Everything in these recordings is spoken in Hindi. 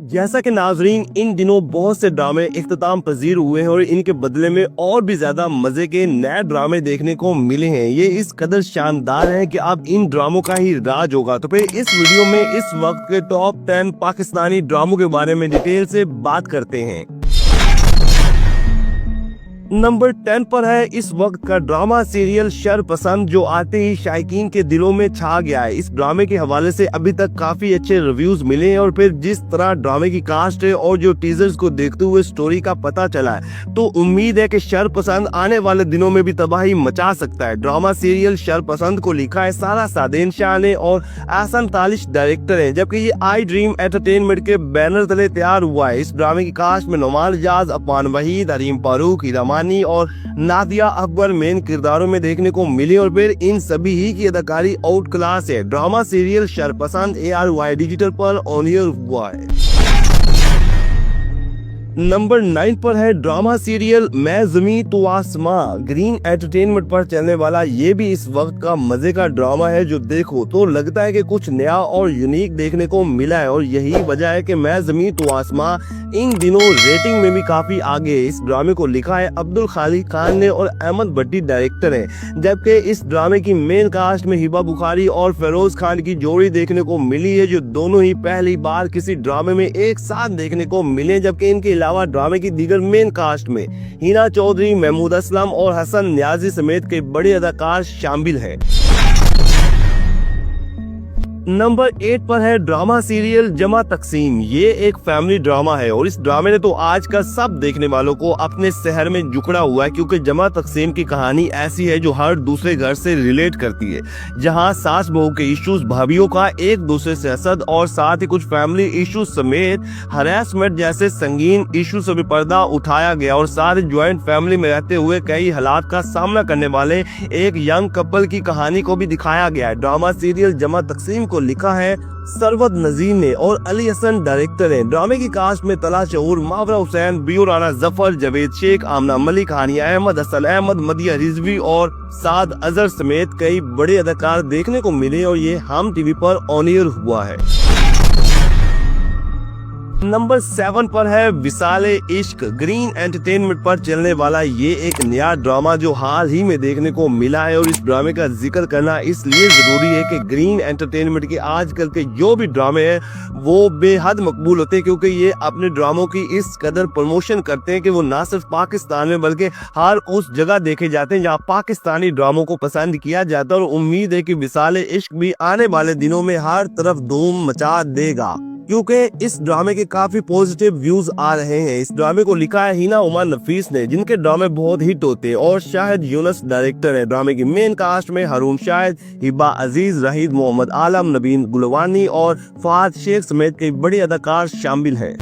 जैसा कि नाजरीन इन दिनों बहुत से ड्रामे इख्तिताम पजीर हुए हैं और इनके बदले में और भी ज्यादा मजे के नए ड्रामे देखने को मिले हैं। ये इस कदर शानदार हैं कि अब इन ड्रामों का ही राज होगा। तो फिर इस वीडियो में इस वक्त के टॉप 10 पाकिस्तानी ड्रामों के बारे में डिटेल से बात करते हैं। नंबर 10 पर है इस वक्त का ड्रामा सीरियल शरपसंद, जो आते ही शायकीन के दिलों में छा गया है। इस ड्रामे के हवाले से अभी तक काफी अच्छे रिव्यूज मिले हैं और फिर जिस तरह ड्रामे की कास्ट है और जो टीजर्स को देखते हुए स्टोरी का पता चला है, तो उम्मीद है कि शरपसंद आने वाले दिनों में भी तबाही मचा सकता है। ड्रामा सीरियल शरपसंद को लिखा है सारा सादेन शाह ने और एहसन तालिश डायरेक्टर है, जबकि ये आई ड्रीम एंटरटेनमेंट के बैनर तले तैयार हुआ है। इस ड्रामे की कास्ट में नुमान इजाज, अफवान वहीद, हरीम फारूक, हीरा और नादिया अकबर मेन किरदारों में देखने को मिली और फिर इन सभी ही की अदाकारी आउट क्लास है। ड्रामा सीरियल शरपसंद ARY डिजिटल पर ऑन एयर हुआ है। नंबर 9 पर है ड्रामा सीरियल मैं ज़मीं तू आसमां, ग्रीन एंटरटेनमेंट पर चलने वाला ये भी इस वक्त का मजे का ड्रामा है जो देखो तो लगता है कि कुछ नया और यूनिक देखने को मिला है। और यही वजह है कि मैं ज़मीं तू आसमां इन दिनों रेटिंग में भी काफी आगे है। इस ड्रामे को लिखा है अब्दुल खालिक खान ने और अहमद भट्टी डायरेक्टर है, जबकि इस ड्रामे की मेन कास्ट में हिबा बुखारी और फेरोज खान की जोड़ी देखने को मिली है, जो दोनों ही पहली बार किसी ड्रामे में एक साथ देखने को मिले। जबकि इनके अलावा ड्रामे की दीगर मेन कास्ट में हिना चौधरी, महमूद असलम और हसन न्याजी समेत कई बड़े अदाकार शामिल हैं। नंबर 8 पर है ड्रामा सीरियल जमा तकसीम। ये एक फैमिली ड्रामा है और इस ड्रामे ने तो आज का सब देखने वालों को अपने शहर में जुकड़ा हुआ है, क्योंकि जमा तकसीम की कहानी ऐसी है जो हर दूसरे घर से रिलेट करती है, जहां सास बहू के इश्यूज, भाभीओं का एक दूसरे से हसद और साथ ही कुछ फैमिली इश्यूज समेत हरासमेंट जैसे संगीन इश्यू से भी पर्दा उठाया गया और साथ ही ज्वाइंट फैमिली में रहते हुए कई हालात का सामना करने वाले एक यंग कपल की कहानी को भी दिखाया गया है। ड्रामा सीरियल जमा तकसीम को लिखा है सरवत नजीर ने और अली हसन डायरेक्टर है। ड्रामे की कास्ट में तला शऊर, मावरा हुसैन, बियो राना जफर, जावेद शेख, आमना मलिक, हानिया अहमद, हसन अहमद, मदिया रिजवी और साद अजहर समेत कई बड़े अदाकार देखने को मिले और ये हम टीवी पर ऑन एयर हुआ है। नंबर 7 पर है विसाले इश्क, ग्रीन एंटरटेनमेंट पर चलने वाला ये एक नया ड्रामा जो हाल ही में देखने को मिला है। और इस ड्रामे का जिक्र करना इसलिए जरूरी है कि ग्रीन एंटरटेनमेंट के आजकल के जो भी ड्रामे हैं वो बेहद मकबूल होते हैं, क्योंकि ये अपने ड्रामों की इस कदर प्रमोशन करते हैं कि वो ना सिर्फ पाकिस्तान में बल्कि हर उस जगह देखे जाते हैं जहाँ पाकिस्तानी ड्रामों को पसंद किया जाता है। और उम्मीद है कि विसाले इश्क भी आने वाले दिनों में हर तरफ धूम मचा देगा, क्योंकि इस ड्रामे के काफी पॉजिटिव व्यूज आ रहे हैं। इस ड्रामे को लिखा है हिना उमर नफीस ने, जिनके ड्रामे बहुत हिट होते हैं, और शाहिद यूनुस डायरेक्टर है। ड्रामे की मेन कास्ट में हारून शाहिद, हिबा अजीज, रहीद मोहम्मद आलम, नबीन गुलवानी और फहद शेख समेत कई बड़े अदाकार शामिल हैं।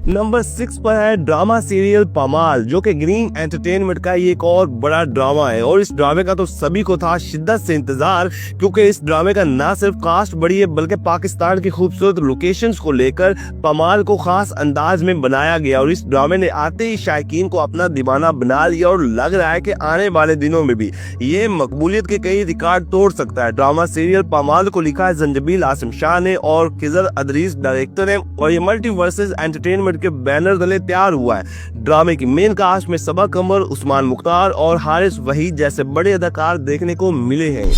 नंबर 6 पर है ड्रामा सीरियल पमाल, जो कि ग्रीन एंटरटेनमेंट का एक और बड़ा ड्रामा है। और इस ड्रामे का तो सभी को था शिद्दत से इंतजार, क्योंकि इस ड्रामे का ना सिर्फ कास्ट बड़ी है बल्कि पाकिस्तान की खूबसूरत लोकेशंस को लेकर पमाल को खास अंदाज में बनाया गया। और इस ड्रामे ने आते ही शायकीन को अपना दीवाना बना लिया और लग रहा है कि आने वाले दिनों में भी ये मकबूलियत के कई रिकॉर्ड तोड़ सकता है। ड्रामा सीरियल पमाल को लिखा है जंजबील आसिम शाह ने और खिजर अदरीस डायरेक्टर है और ये मल्टीवर्सेस एंटरटेनमेंट के बैनर तले तैयार हुआ है। ड्रामे की मेन कास्ट में सबा कमर, उस्मान मुख्तार और हारिस वहीद जैसे बड़े अदाकार देखने को मिले हैं।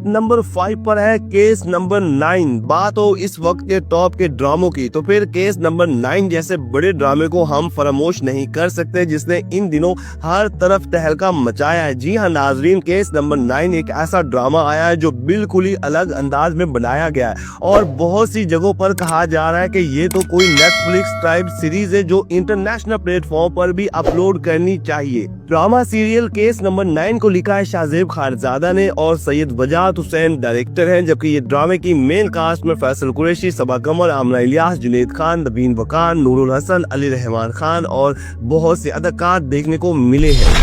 नंबर 5 पर है केस नंबर 9। बात हो इस वक्त के टॉप के ड्रामों की, तो फिर केस नंबर 9 जैसे बड़े ड्रामे को हम फरामोश नहीं कर सकते, जिसने इन दिनों हर तरफ तहलका मचाया है। जी हाँ नाजरीन, केस नंबर 9 एक ऐसा ड्रामा आया है जो बिल्कुल ही अलग अंदाज में बनाया गया है और बहुत सी जगहों पर कहा जा रहा है कि ये तो कोई नेटफ्लिक्स टाइप सीरीज है जो इंटरनेशनल प्लेटफॉर्म पर भी अपलोड करनी चाहिए। ड्रामा सीरियल केस नंबर 9 को लिखा है शाहजेब खानजादा ने और सैयद वजाहत हुसैन डायरेक्टर हैं, जबकि ये ड्रामे की मेन कास्ट में फैसल कुरैशी, सबा कमर, आमना इलियास, जुनैद खान, नबीन वकान, नूरुल हसन, अली रहमान खान और बहुत से अदाकार देखने को मिले हैं।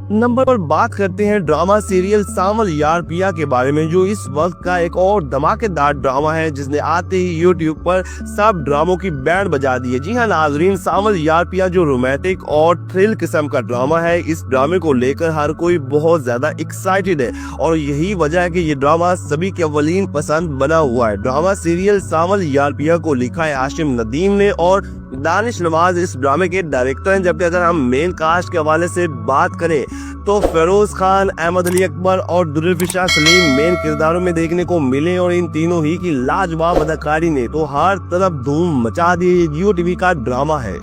नंबर पर बात करते हैं ड्रामा सीरियल सांवल यार पिया के बारे में, जो इस वक्त का एक और धमाकेदार ड्रामा है जिसने आते ही यूट्यूब पर सब ड्रामों की बैंड बजा दी है। जी हाँ नाजरीन, सांवल यार पिया जो रोमांटिक और थ्रिल किस्म का ड्रामा है, इस ड्रामे को लेकर हर कोई बहुत ज्यादा एक्साइटेड है और यही वजह है कि ये ड्रामा सभी के अवलीन पसंद बना हुआ है। ड्रामा सीरियल सांवल यार पिया को लिखा है आशिम नदीम ने और दानिश नवाज इस ड्रामे के डायरेक्टर हैं। जबकि अगर हम मेन कास्ट के हवाले से बात करें तो फेरोज खान, अहमद अली अकबर और दुर्फिशा सलीम मेन किरदारों में देखने को मिले और इन तीनों ही की लाजवाब अदाकारी ने तो हर तरफ धूम मचा दी। जियो टीवी का ड्रामा है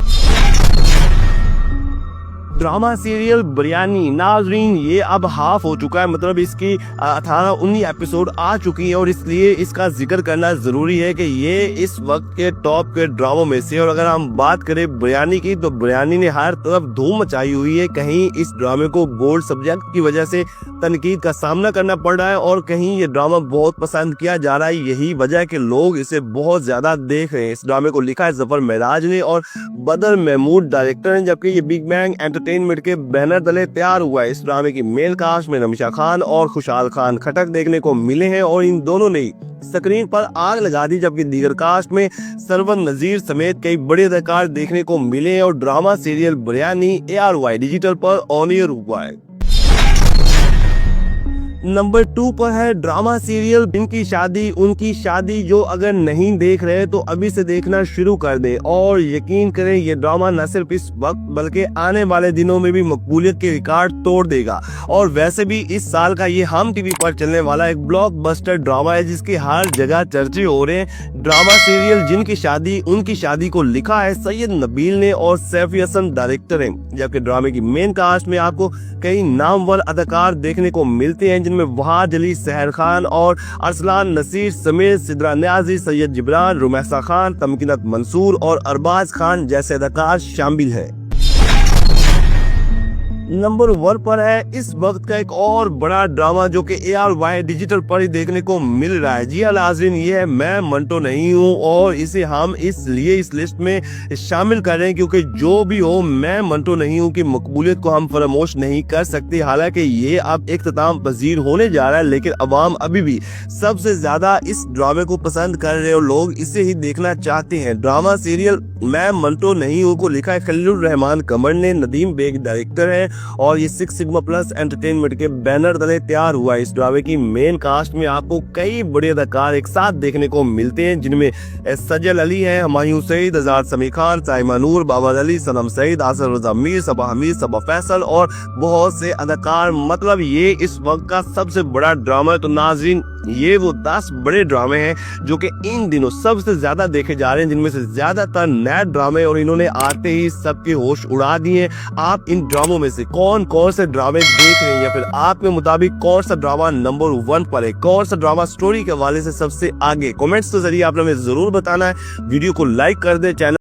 ड्रामा सीरियल बिरयानी। नाजरीन ये अब हाफ हो चुका है, मतलब इसकी 18-19 एपिसोड आ चुकी है और इसलिए इसका जिक्र करना जरूरी है कि ये इस वक्त के टॉप के ड्रामों में से। और अगर हम बात करें बिरयानी की तो बिरयानी ने हर तरफ धूम मचाई हुई है। कहीं इस ड्रामे को बोल्ड सब्जेक्ट की वजह से तनकीद का सामना करना पड़ रहा है और कहीं ये ड्रामा बहुत पसंद किया जा रहा है। यही वजह है कि लोग इसे बहुत ज्यादा देख रहे हैं। इस ड्रामे को लिखा है जफर महराज ने और बदर महमूद डायरेक्टर हैं, जबकि ये बिग बैंग एंटरटेनमेंट के बैनर तले तैयार हुआ है। इस ड्रामे की मेल कास्ट में रमीशा खान और खुशहाल खान खटक देखने को मिले हैं और इन दोनों ने स्क्रीन पर आग लगा दी, जबकि दीगर कास्ट में सरवन नजीर समेत कई बड़े अदाकार देखने को मिले हैं और drama serial biryani ARY digital पर ऑन एयर हुआ है। नंबर 2 पर है ड्रामा सीरियल इनकी शादी उनकी शादी, जो अगर नहीं देख रहे तो अभी से देखना शुरू कर दें और यकीन करें ये ड्रामा न सिर्फ इस वक्त बल्कि आने वाले दिनों में भी मकबूलियत के रिकॉर्ड तोड़ देगा। और वैसे भी इस साल का ये हम टीवी पर चलने वाला एक ब्लॉकबस्टर ड्रामा है जिसके हर जगह चर्चे हो रहे हैं। ड्रामा सीरियल जिनकी शादी उनकी शादी को लिखा है सैयद नबील ने और सैफी हसन डायरेक्टर हैं, जबकि ड्रामे की मेन कास्ट में आपको कई नामवर अदाकार देखने को मिलते हैं जिनमें वहाद अली, सहर खान और अरसलान नसीर समेत सिद्रा न्याजी, सैयद जिब्रान, रुमैसा खान, तमकीनत मंसूर और अरबाज खान जैसे अदाकार शामिल हैं। नंबर 1 पर है इस वक्त का एक और बड़ा ड्रामा जो कि ARY डिजिटल पर ही देखने को मिल रहा है। जी हाँ नाज़रीन, ये है मैं मंटो नहीं हूँ और इसे हम इसलिए इस लिस्ट में शामिल कर रहे हैं क्योंकि जो भी हो मैं मंटो नहीं हूँ कि मकबूलियत को हम फरामोश नहीं कर सकते। हालांकि ये अब इख्तिताम पजीर होने जा रहा है लेकिन अवाम अभी भी सबसे ज्यादा इस ड्रामे को पसंद कर रहे हैं और लोग इसे ही देखना चाहते हैं। ड्रामा सीरियल मैं मंटो नहीं हूँ को लिखा है खलीलुर रहमान कमर ने, नदीम बेग डायरेक्टर है और ये 6 सिग्मा प्लस एंटरटेनमेंट के बैनर तले तैयार हुआ है। इस ड्रामे की मेन कास्ट में आपको कई बड़े अदाकार एक साथ देखने को मिलते हैं जिनमें सजल अली है, हुमायूं सईद, आजाद समी खान, साइमा नूर, बाबर अली, सनम सईद, आसर रजा मीर, सबा हमीद, सबा फैसल और बहुत से अदाकार। मतलब ये इस वक्त का सबसे बड़ा ड्रामा है। तो नाजरीन ये वो 10 बड़े ड्रामे हैं जो कि इन दिनों सबसे ज्यादा देखे जा रहे हैं, जिनमें से ज्यादातर नए ड्रामे और इन्होंने आते ही सबके होश उड़ा दिए। आप इन ड्रामों में से कौन कौन से ड्रामे देख रहे हैं या फिर आपके मुताबिक कौन सा ड्रामा नंबर 1 पर है, कौन सा ड्रामा स्टोरी के हवाले से सबसे आगे, कमेंट्स के जरिए आपने हमें जरूर बताना है। वीडियो को लाइक कर दे, चैनल